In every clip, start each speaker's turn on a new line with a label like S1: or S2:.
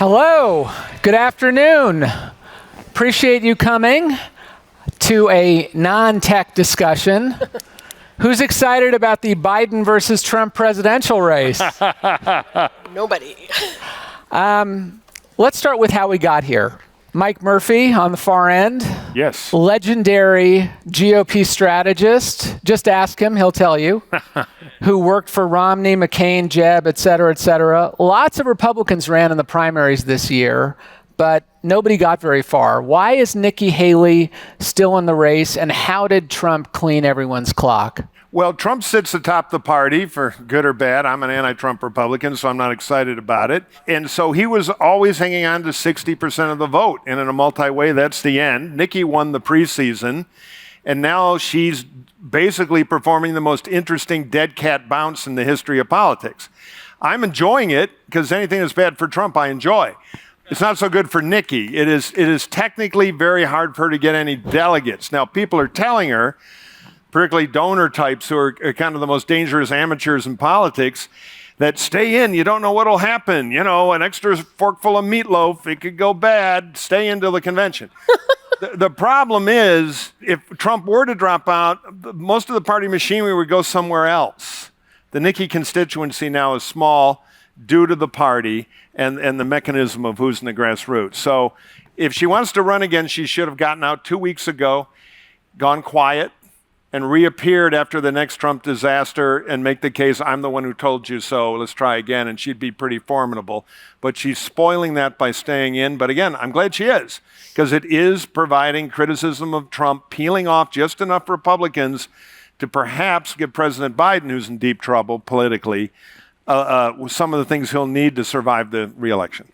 S1: Hello, good afternoon. Appreciate you coming to a non-tech discussion. Who's excited about the Biden versus Trump presidential race?
S2: Nobody.
S1: Let's start with how we got here. Mike Murphy on the far end.
S3: Yes.
S1: Legendary GOP strategist. Just ask him, he'll tell you. Who worked for Romney, McCain, Jeb, et cetera, et cetera. Lots of Republicans ran in the primaries this year, but nobody got very far. Why is Nikki Haley still in the race, and how did Trump clean everyone's clock?
S3: Well, Trump sits atop the party, for good or bad. I'm an anti-Trump Republican, so I'm not excited about it. And so he was always hanging on to 60% of the vote. And in a multi-way, that's the end. Nikki won the preseason, and now she's basically performing the most interesting dead cat bounce in the history of politics. I'm enjoying it because anything that's bad for Trump, I enjoy. It's not so good for Nikki. It is technically very hard for her to get any delegates. Now, people are telling her, particularly donor types who are kind of the most dangerous amateurs in politics, that stay in, you don't know what'll happen. You know, an extra forkful of meatloaf, it could go bad, stay in till the convention. The problem is, if Trump were to drop out, most of the party machinery would go somewhere else. The Nikki constituency now is small due to the party and the mechanism of who's in the grassroots. So if she wants to run again, she should have gotten out 2 weeks ago, gone quiet, and reappeared after the next Trump disaster and make the case, I'm the one who told you so, let's try again, and she'd be pretty formidable. But she's spoiling that by staying in. But again, I'm glad she is, because it is providing criticism of Trump, peeling off just enough Republicans to perhaps give President Biden, who's in deep trouble politically, some of the things he'll need to survive the reelection.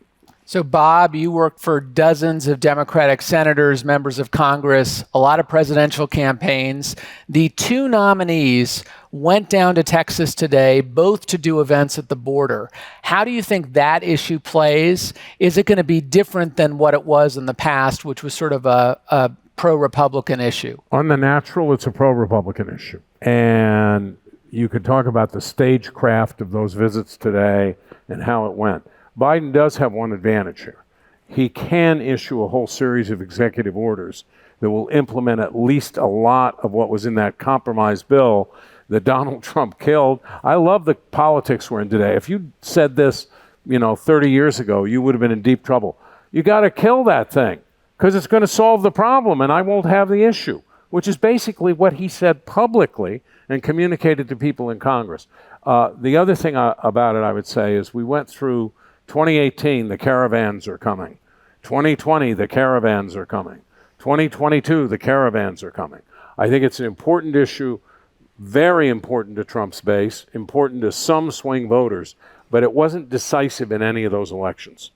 S1: So, Bob, you worked for dozens of Democratic senators, members of Congress, a lot of presidential campaigns. The two nominees went down to Texas today, both to do events at the border. How do you think that issue plays? Is it going to be different than what it was in the past, which was sort of a pro-Republican issue?
S4: On the natural, it's a pro-Republican issue. And you could talk about the stagecraft of those visits today and how it went. Biden does have one advantage here. He can issue a whole series of executive orders that will implement at least a lot of what was in that compromise bill that Donald Trump killed. I love the politics we're in today. If you said this, 30 years ago, you would have been in deep trouble. You got to kill that thing because it's going to solve the problem and I won't have the issue, which is basically what he said publicly and communicated to people in Congress. The other thing about it, I would say, is we went through 2018, the caravans are coming. 2020, the caravans are coming. 2022, the caravans are coming. I think it's an important issue, very important to Trump's base, important to some swing voters, but it wasn't decisive in any of those elections.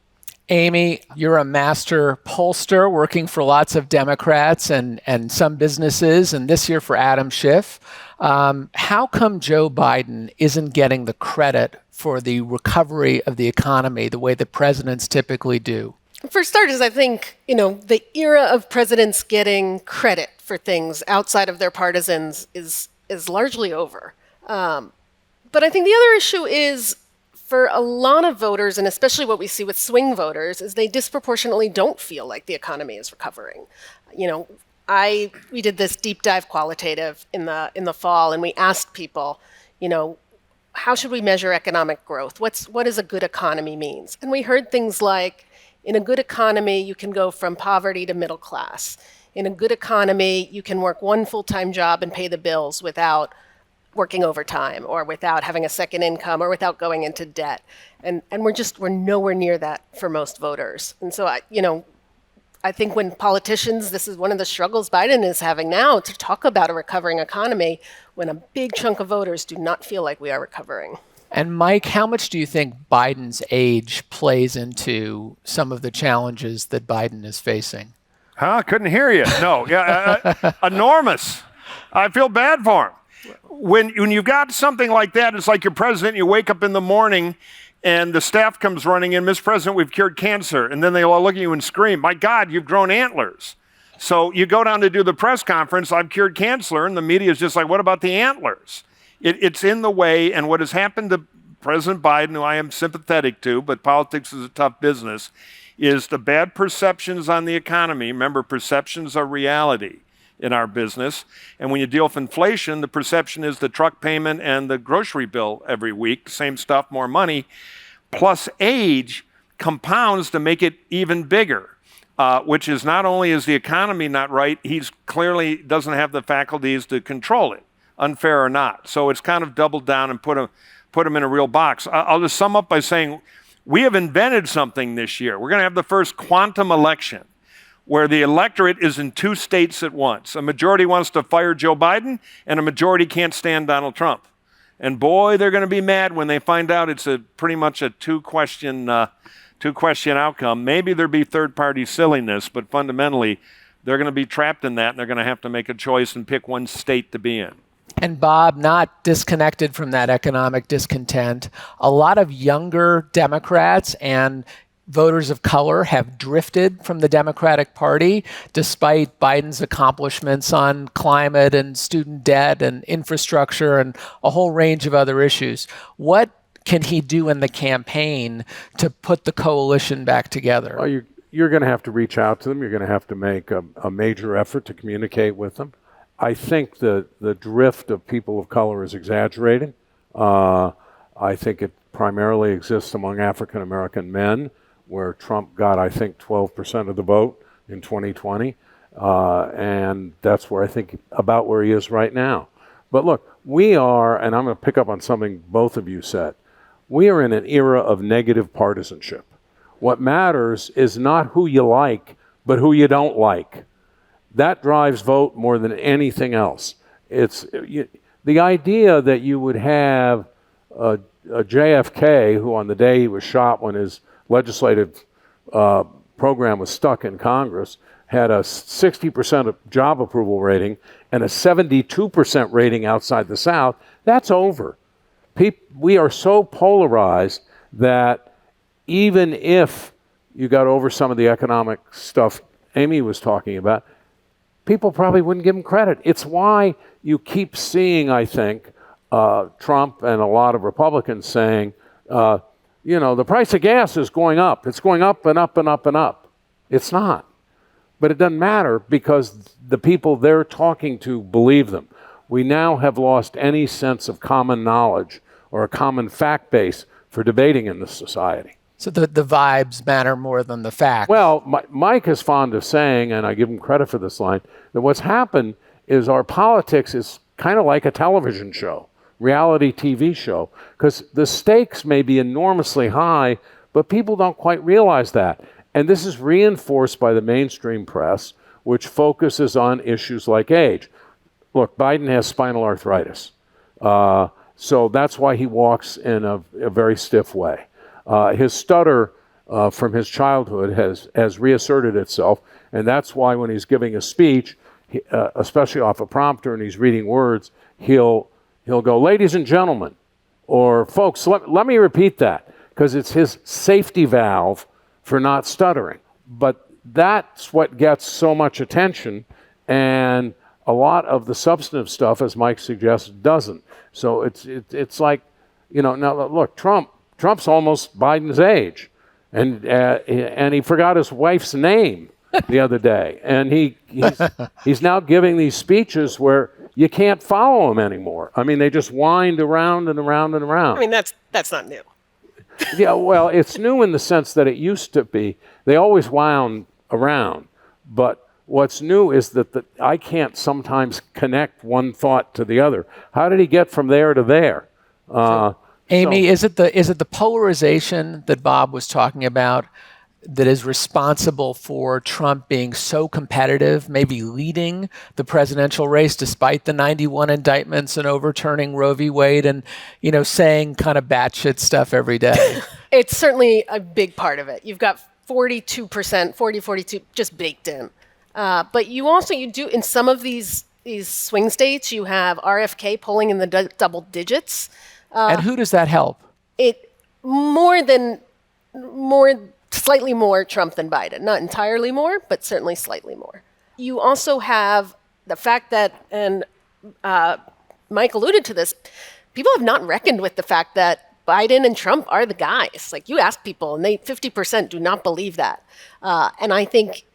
S1: Amy, you're a master pollster working for lots of Democrats and some businesses, and this year for Adam Schiff. How come Joe Biden isn't getting the credit for the recovery of the economy the way that presidents typically do?
S2: For starters, I think, the era of presidents getting credit for things outside of their partisans is largely over. But I think the other issue is, for a lot of voters, and especially what we see with swing voters, is they disproportionately don't feel like the economy is recovering. We did this deep dive qualitative in the fall, and we asked people, how should we measure economic growth? What does a good economy means? And we heard things like, in a good economy, you can go from poverty to middle class. In a good economy, you can work one full-time job and pay the bills without working overtime or without having a second income or without going into debt. And we're nowhere near that for most voters. And so I think when politicians, this is one of the struggles Biden is having now, to talk about a recovering economy when a big chunk of voters do not feel like we are recovering.
S1: And Mike, how much do you think Biden's age plays into some of the challenges that Biden is facing?
S3: I couldn't hear you. No, enormous. I feel bad for him. When you've got something like that, it's like you're president, you wake up in the morning and the staff comes running in, Mr. President, we've cured cancer. And then they all look at you and scream, my God, you've grown antlers. So you go down to do the press conference, I've cured cancer, and the media is just like, what about the antlers? It's in the way, and what has happened to President Biden, who I am sympathetic to, but politics is a tough business, is the bad perceptions on the economy. Remember, perceptions are reality in our business. And when you deal with inflation, the perception is the truck payment and the grocery bill every week, same stuff, more money, plus age compounds to make it even bigger, which is not only is the economy not right, he's clearly doesn't have the faculties to control it, unfair or not. So it's kind of doubled down and put him in a real box. I'll just sum up by saying we have invented something this year. We're going to have the first quantum election where the electorate is in two states at once. A majority wants to fire Joe Biden, and a majority can't stand Donald Trump. And boy, they're going to be mad when they find out it's pretty much a two-question outcome. Maybe there'll be third-party silliness, but fundamentally, they're going to be trapped in that, and they're going to have to make a choice and pick one state to be in.
S1: And Bob, not disconnected from that economic discontent, a lot of younger Democrats and voters of color have drifted from the Democratic Party despite Biden's accomplishments on climate and student debt and infrastructure and a whole range of other issues. What can he do in the campaign to put the coalition back together?
S4: Well, you're going to have to reach out to them. You're going to have to make a major effort to communicate with them. I think the drift of people of color is exaggerated. I think it primarily exists among African American men, where Trump got, I think, 12% of the vote in 2020. And that's where I think about where he is right now. But look, we are, and I'm going to pick up on something both of you said, we are in an era of negative partisanship. What matters is not who you like, but who you don't like. That drives vote more than anything else. It's the idea that you would have a JFK, who on the day he was shot when his legislative program was stuck in Congress, had a 60% job approval rating and a 72% rating outside the South. That's over. We are so polarized that even if you got over some of the economic stuff Amy was talking about, people probably wouldn't give him credit. It's why you keep seeing, I think, Trump and a lot of Republicans saying, the price of gas is going up. It's going up and up and up and up. It's not. But it doesn't matter because the people they're talking to believe them. We now have lost any sense of common knowledge or a common fact base for debating in this society.
S1: So the vibes matter more than the facts.
S4: Well, Mike is fond of saying, and I give him credit for this line, that what's happened is our politics is kind of like a television show, reality TV show, because the stakes may be enormously high, but people don't quite realize that. And this is reinforced by the mainstream press, which focuses on issues like age. Look, Biden has spinal arthritis, so that's why he walks in a very stiff way. His stutter from his childhood has reasserted itself, and that's why when he's giving a speech, especially off a prompter and he's reading words, he'll go, "Ladies and gentlemen," or "Folks, let me repeat that," because it's his safety valve for not stuttering. But that's what gets so much attention, and a lot of the substantive stuff, as Mike suggests, doesn't. So it's like, now look, Trump's almost Biden's age, and he forgot his wife's name the other day, and he's now giving these speeches where you can't follow him anymore. I mean, they just wind around and around and around.
S2: I mean, that's not new.
S4: Yeah, well, it's new in the sense that it used to be. They always wound around, but what's new is that I can't sometimes connect one thought to the other. How did he get from there to there?
S1: Amy, is it the polarization that Bob was talking about that is responsible for Trump being so competitive, maybe leading the presidential race despite the 91 indictments and overturning Roe v. Wade and, saying kind of batshit stuff every day?
S2: It's certainly a big part of it. You've got 42% just baked in. But you do, in some of these swing states, you have RFK polling in the double digits.
S1: And who does that help?
S2: Slightly more Trump than Biden. Not entirely more, but certainly slightly more. You also have the fact that, and Mike alluded to this, people have not reckoned with the fact that Biden and Trump are the guys. Like, you ask people, and 50% do not believe that. And I think,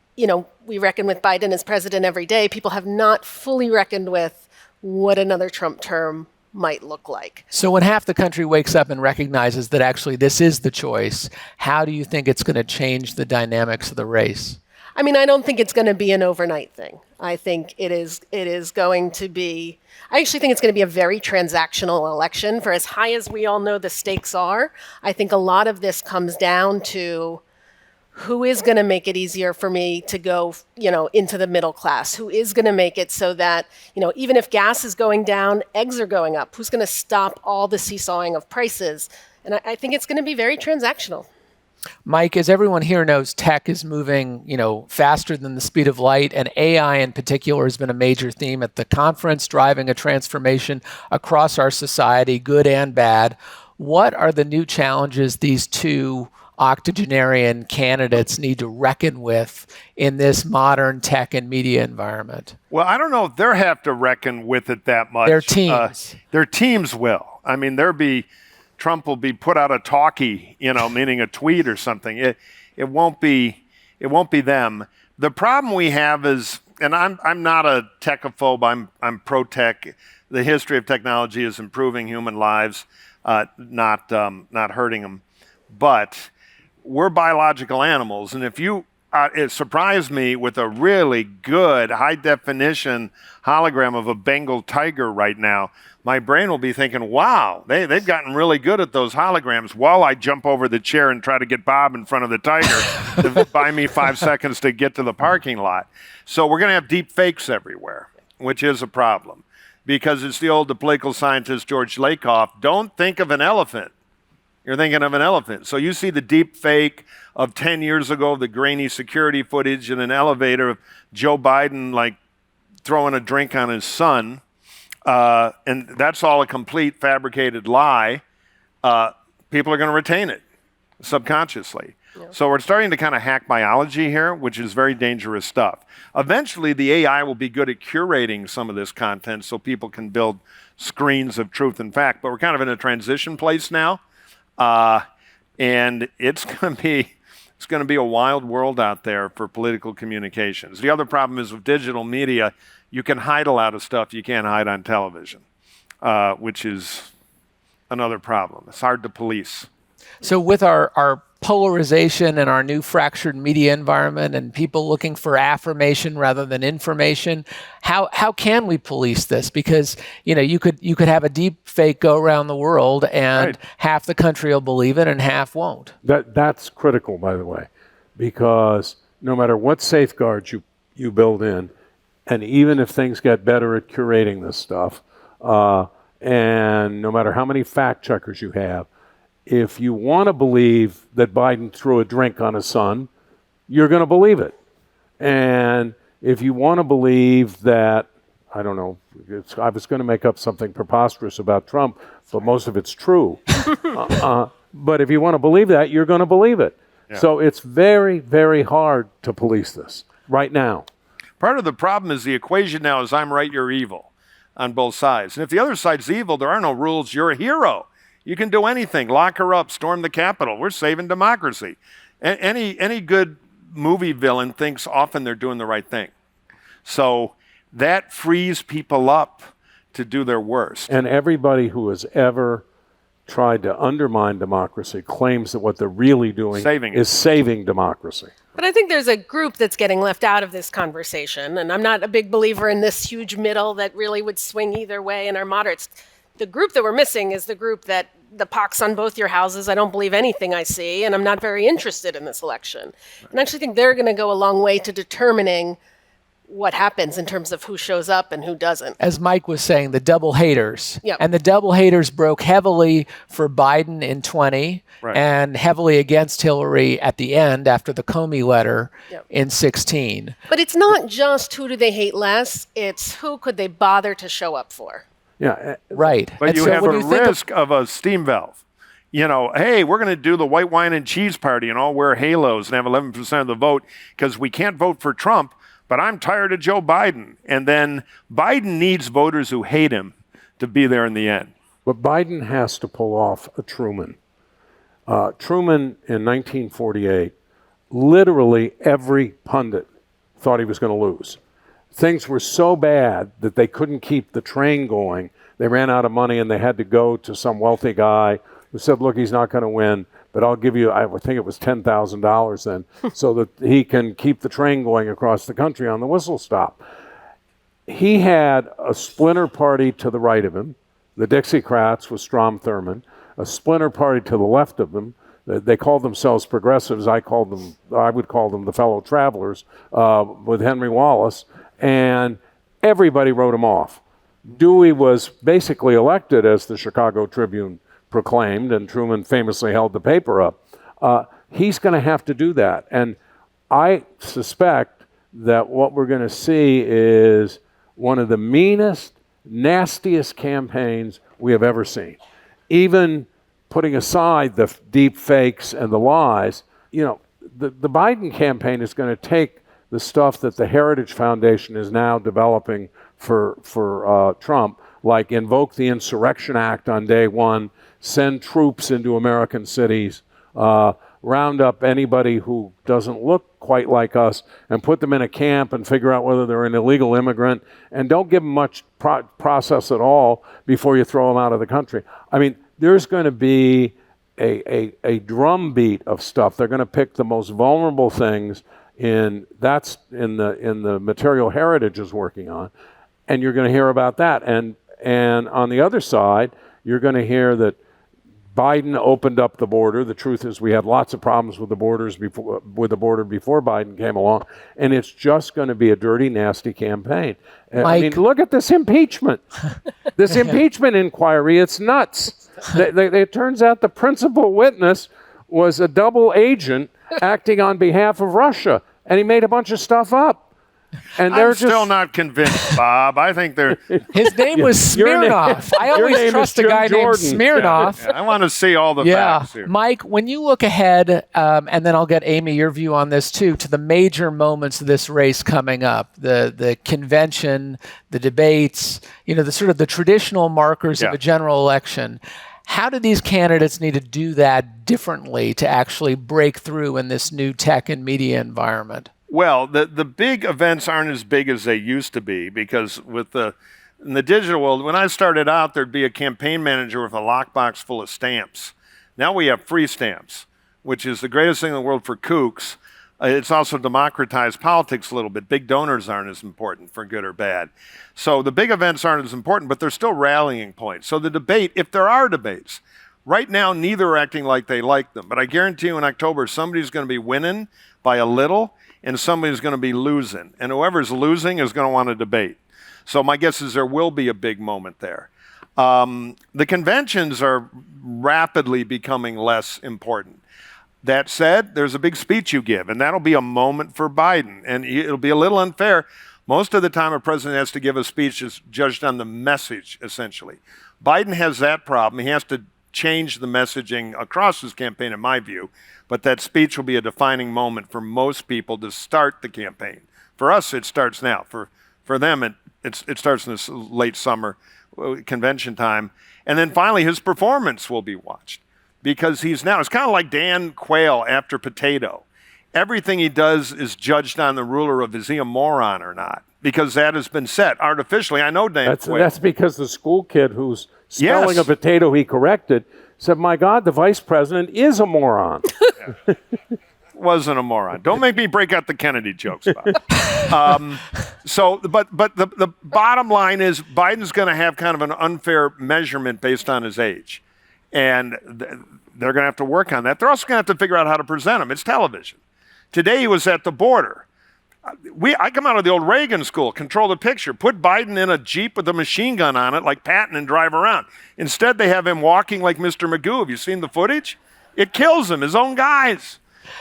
S2: we reckon with Biden as president every day. People have not fully reckoned with what another Trump term might look like.
S1: So when half the country wakes up and recognizes that actually this is the choice, how do you think it's going to change the dynamics of the race?
S2: I mean, I don't think it's going to be an overnight thing. I think it is going to be, I actually think it's going to be a very transactional election. For as high as we all know the stakes are, I think a lot of this comes down to who is going to make it easier for me to go, into the middle class? Who is going to make it so that, even if gas is going down, eggs are going up? Who's going to stop all the seesawing of prices? And I think it's going to be very transactional.
S1: Mike, as everyone here knows, tech is moving, faster than the speed of light, and AI in particular has been a major theme at the conference, driving a transformation across our society, good and bad. What are the new challenges these two octogenarian candidates need to reckon with in this modern tech and media environment?
S3: Well, I don't know if they have to reckon with it that much.
S1: Their teams.
S3: Their teams will. I mean, Trump will be put out a talkie, meaning a tweet or something. It won't be them. The problem we have is, and I'm not a techophobe. I'm pro tech. The history of technology is improving human lives, not hurting them. But we're biological animals, and if you it surprised me with a really good high-definition hologram of a Bengal tiger right now, my brain will be thinking, wow, they've gotten really good at those holograms, while I jump over the chair and try to get Bob in front of the tiger to buy me 5 seconds to get to the parking lot. So we're going to have deep fakes everywhere, which is a problem, because it's the political scientist George Lakoff, don't think of an elephant. You're thinking of an elephant. So you see the deep fake of 10 years ago, the grainy security footage in an elevator of Joe Biden, like, throwing a drink on his son. And that's all a complete fabricated lie. People are going to retain it subconsciously. Yeah. So we're starting to kind of hack biology here, which is very dangerous stuff. Eventually, the AI will be good at curating some of this content so people can build screens of truth and fact. But we're kind of in a transition place now. And it's going to be a wild world out there for political communications. The other problem is with digital media, you can hide a lot of stuff you can't hide on television, which is another problem. It's hard to police.
S1: So with our polarization and our new fractured media environment and people looking for affirmation rather than information, how can we police this? Because you could have a deep fake go around the world and right. Half the country will believe it and half won't.
S4: That's critical, by the way, because no matter what safeguards you build in, and even if things get better at curating this stuff, and no matter how many fact checkers you have, if you want to believe that Biden threw a drink on his son, you're going to believe it. And if you want to believe that, I don't know, I was going to make up something preposterous about Trump, but most of it's true. But if you want to believe that, you're going to believe it. Yeah. So it's very, very hard to police this right now.
S3: Part of the problem is the equation now is I'm right, you're evil on both sides. And if the other side's evil, there are no rules. You're a hero. You can do anything. Lock her up, storm the Capitol. We're saving democracy. Any good movie villain thinks often they're doing the right thing. So that frees people up to do their worst.
S4: And everybody who has ever tried to undermine democracy claims that what they're really doing is saving democracy.
S2: But I think there's a group that's getting left out of this conversation, and I'm not a big believer in this huge middle that really would swing either way in our moderates. The group that we're missing is the group that the pox on both your houses, I don't believe anything I see, and I'm not very interested in this election. And I actually think they're going to go a long way to determining what happens in terms of who shows up and who doesn't.
S1: As Mike was saying, the double haters.
S2: Yep.
S1: And the double haters broke heavily for Biden in 20 right. and heavily against Hillary at the end after the Comey letter yep. in 16.
S2: But it's not just who do they hate less, it's who could they bother to show up for.
S1: Yeah, right.
S3: But and you have a risk of a steam valve. Hey, we're going to do the white wine and cheese party and all wear halos and have 11% of the vote because we can't vote for Trump, but I'm tired of Joe Biden. And then Biden needs voters who hate him to be there in the end.
S4: But Biden has to pull off a Truman. Truman in 1948, literally every pundit thought he was going to lose. Things were so bad that they couldn't keep the train going. They ran out of money and they had to go to some wealthy guy who said, look, he's not going to win, but I'll give you, I think it was $10,000 then, so that he can keep the train going across the country on the whistle stop. He had a splinter party to the right of him, the Dixiecrats with Strom Thurmond, a splinter party to the left of them. They called themselves progressives. I would call them the fellow travelers with Henry Wallace, and everybody wrote him off. Dewey was basically elected, as the Chicago Tribune proclaimed, and Truman famously held the paper up. He's going to have to do that, and I suspect that what we're going to see is one of the meanest, nastiest campaigns we have ever seen. Even putting aside the deep fakes and the lies, the Biden campaign is going to take the stuff that the Heritage Foundation is now developing for Trump, like invoke the Insurrection Act on day one, send troops into American cities, round up anybody who doesn't look quite like us and put them in a camp and figure out whether they're an illegal immigrant, and don't give them much process at all before you throw them out of the country. I mean, there's going to be a drumbeat of stuff. They're going to pick the most vulnerable things in the material Heritage is working on, and you're going to hear about that. And on the other side, you're going to hear that Biden opened up the border. The truth is we had lots of problems with the border before Biden came along, and it's just going to be a dirty, nasty campaign. I mean, look at this impeachment. This impeachment inquiry, it's nuts. It turns out the principal witness was a double agent acting on behalf of Russia, and he made a bunch of stuff up. And
S3: I'm still not convinced, Bob. I think they're...
S1: His name was Smirnoff. I always trust a guy named Smirnoff.
S3: Yeah, I want to see all the facts here.
S1: Mike, when you look ahead, and then I'll get Amy, your view on this too, to the major moments of this race coming up, the convention, the debates, the sort of the traditional markers of a general election. How do these candidates need to do that differently to actually break through in this new tech and media environment?
S3: Well, the big events aren't as big as they used to be, because in the digital world, when I started out, there'd be a campaign manager with a lockbox full of stamps. Now we have free stamps, which is the greatest thing in the world for kooks. It's also democratized politics a little bit. Big donors aren't as important, for good or bad. So the big events aren't as important, but they're still rallying points. So the debate, if there are debates, right now neither are acting like they like them. But I guarantee you in October, somebody's going to be winning by a little, and somebody's going to be losing. And whoever's losing is going to want to debate. So my guess is there will be a big moment there. The conventions are rapidly becoming less important. That said, there's a big speech you give, and that'll be a moment for Biden. And it'll be a little unfair. Most of the time a president has to give a speech is judged on the message, essentially. Biden has that problem. He has to change the messaging across his campaign, in my view. But that speech will be a defining moment for most people to start the campaign. For us, it starts now. For them, it starts in this late summer convention time. And then finally, his performance will be watched. Because it's kind of like Dan Quayle after Potato. Everything he does is judged on the ruler of is he a moron or not? Because that has been set artificially. I know Dan Quayle.
S4: That's because the school kid who's spelling a potato he corrected said, my God, the vice president is a moron.
S3: Wasn't a moron. Don't make me break out the Kennedy jokes, Bob. But the bottom line is Biden's going to have kind of an unfair measurement based on his age. And they're going to have to work on that. They're also going to have to figure out how to present him. It's television. Today he was at the border. I come out of the old Reagan school, control the picture. Put Biden in a Jeep with a machine gun on it like Patton and drive around. Instead, they have him walking like Mr. Magoo. Have you seen the footage? It kills him, his own guys.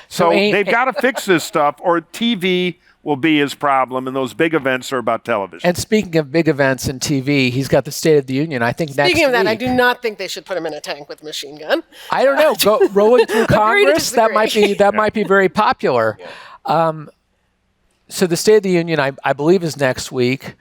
S3: So they've got to fix this stuff, or TV will be his problem, and those big events are about television.
S1: And speaking of big events and TV, he's got the State of the Union, I think, next week.
S2: Speaking of that, I do not think they should put him in a tank with a machine gun.
S1: I don't know. Go rolling through Congress, that might be very popular. Yeah. So the State of the Union, I believe, is next week.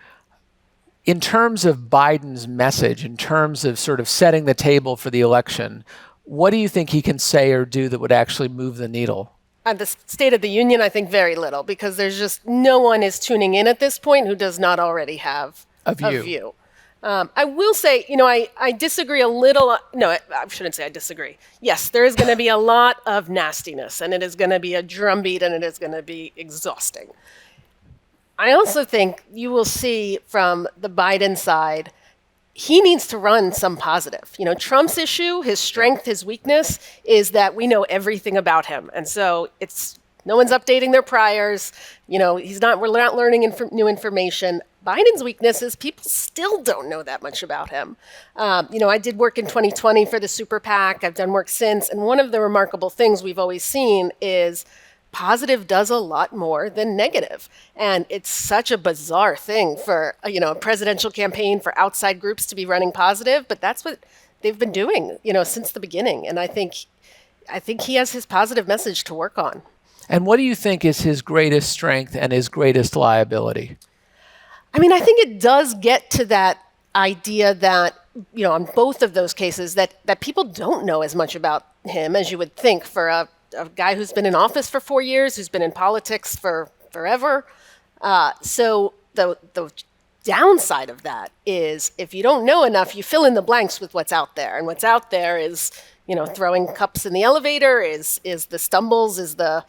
S1: In terms of Biden's message, in terms of sort of setting the table for the election, what do you think he can say or do that would actually move the needle?
S2: At the State of the Union, I think very little, because there's just no one is tuning in at this point who does not already have
S1: A view.
S2: I will say, I disagree a little. No, I shouldn't say I disagree. Yes, there is going to be a lot of nastiness, and it is going to be a drumbeat, and it is going to be exhausting. I also think you will see from the Biden side, he needs to run some positive. Trump's issue, his strength, his weakness is that we know everything about him. And so no one's updating their priors. We're not learning new information. Biden's weakness is people still don't know that much about him. I did work in 2020 for the Super PAC. I've done work since. And one of the remarkable things we've always seen is positive does a lot more than negative. And it's such a bizarre thing for, a presidential campaign for outside groups to be running positive, but that's what they've been doing, since the beginning. And I think he has his positive message to work on.
S1: And what do you think is his greatest strength and his greatest liability?
S2: I think it does get to that idea that, on both of those cases, that people don't know as much about him as you would think for a guy who's been in office for 4 years, who's been in politics for forever. So the downside of that is if you don't know enough, you fill in the blanks with what's out there. And what's out there is, throwing cups in the elevator, is the stumbles, is the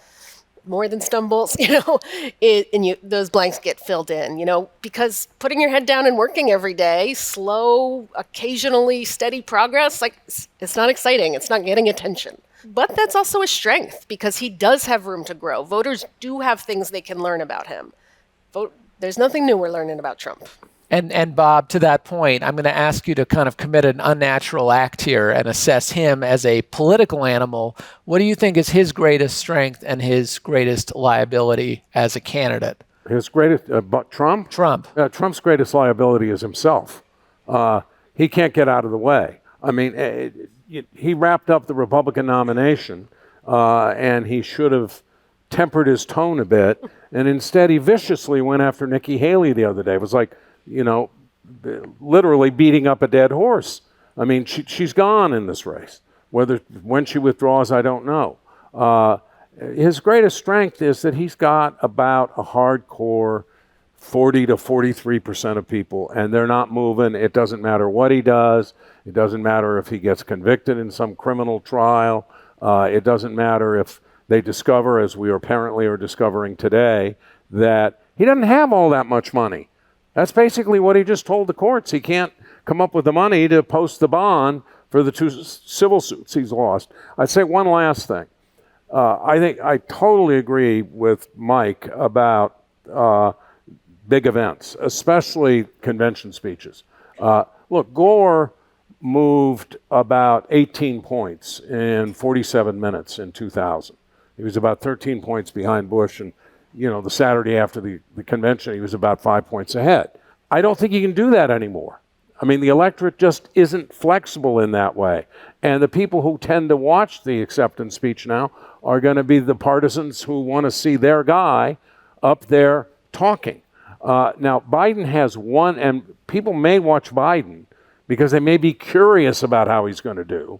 S2: more than stumbles, and those blanks get filled in, because putting your head down and working every day, slow, occasionally steady progress, it's not exciting. It's not getting attention. But that's also a strength because he does have room to grow. Voters do have things they can learn about him. There's nothing new we're learning about Trump.
S1: And Bob, to that point, I'm going to ask you to kind of commit an unnatural act here and assess him as a political animal. What do you think is his greatest strength and his greatest liability as a candidate?
S4: His greatest, Trump?
S1: Trump.
S4: Trump's greatest liability is himself. He can't get out of the way. He wrapped up the Republican nomination, and he should have tempered his tone a bit, and instead he viciously went after Nikki Haley the other day. It was like, literally beating up a dead horse. She's gone in this race. When she withdraws, I don't know. His greatest strength is that he's got about a hardcore 40 to 43% of people, and they're not moving. It doesn't matter what he does. It doesn't matter if he gets convicted in some criminal trial. It doesn't matter if they discover, as we apparently are discovering today, that he doesn't have all that much money. That's basically what he just told the courts. He can't come up with the money to post the bond for the 2 civil suits he's lost. I'd say one last thing. I think I totally agree with Mike about big events, especially convention speeches. Look, Gore moved about 18 points in 47 minutes in 2000. He was about 13 points behind Bush, and the Saturday after the convention, he was about 5 points ahead. I don't think he can do that anymore. The electorate just isn't flexible in that way. And the people who tend to watch the acceptance speech now are going to be the partisans who want to see their guy up there talking. Now, Biden has one, and people may watch Biden because they may be curious about how he's going to do.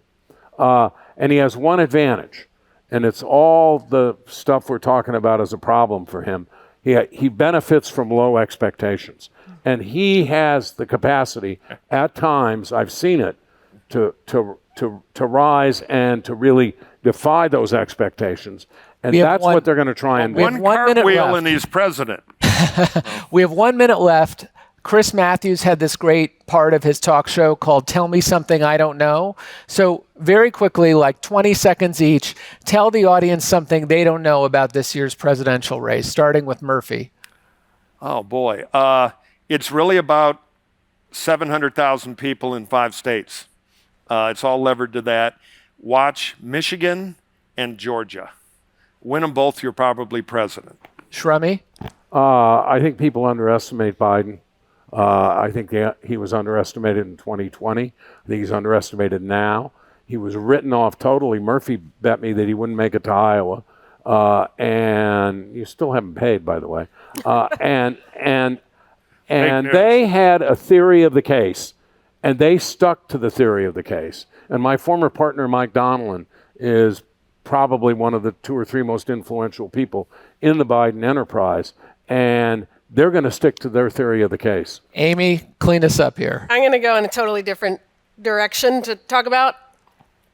S4: And he has one advantage, and it's all the stuff we're talking about as a problem for him. He benefits from low expectations. And he has the capacity, at times, I've seen it, to rise and to really defy those expectations. And that's what they're going to try and do.
S3: One cartwheel and he's president.
S1: We have 1 minute left. Chris Matthews had this great part of his talk show called Tell Me Something I Don't Know. So very quickly, like 20 seconds each, tell the audience something they don't know about this year's presidential race, starting with Murphy.
S3: Oh, boy. It's really about 700,000 people in 5 states. It's all levered to that. Watch Michigan and Georgia. Win them both, you're probably president.
S1: Shrummy?
S4: I think people underestimate Biden. I think he was underestimated in 2020. I think he's underestimated now. He was written off totally. Murphy bet me that he wouldn't make it to Iowa. And you still haven't paid, by the way. And And
S3: news.
S4: they had a theory of the case, and they stuck to the theory of the case. And my former partner, Mike Donilon, is probably one of the 2 or 3 most influential people in the Biden enterprise. And they're going to stick to their theory of the case.
S1: Amy, clean us up here.
S2: I'm going to go in a totally different direction to talk about,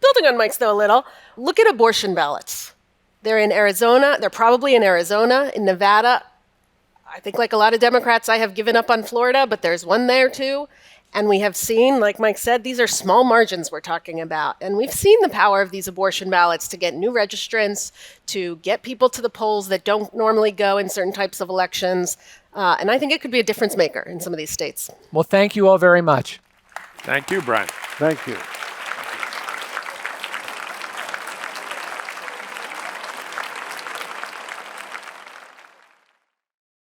S2: building on Mike's though a little. Look at abortion ballots. They're in Arizona. They're probably in Arizona, in Nevada. I think like a lot of Democrats, I have given up on Florida, but there's one there too. And we have seen, like Mike said, these are small margins we're talking about. And we've seen the power of these abortion ballots to get new registrants, to get people to the polls that don't normally go in certain types of elections. And I think it could be a difference maker in some of these states.
S1: Well, thank you all very much.
S3: Thank you, Brian.
S4: Thank you.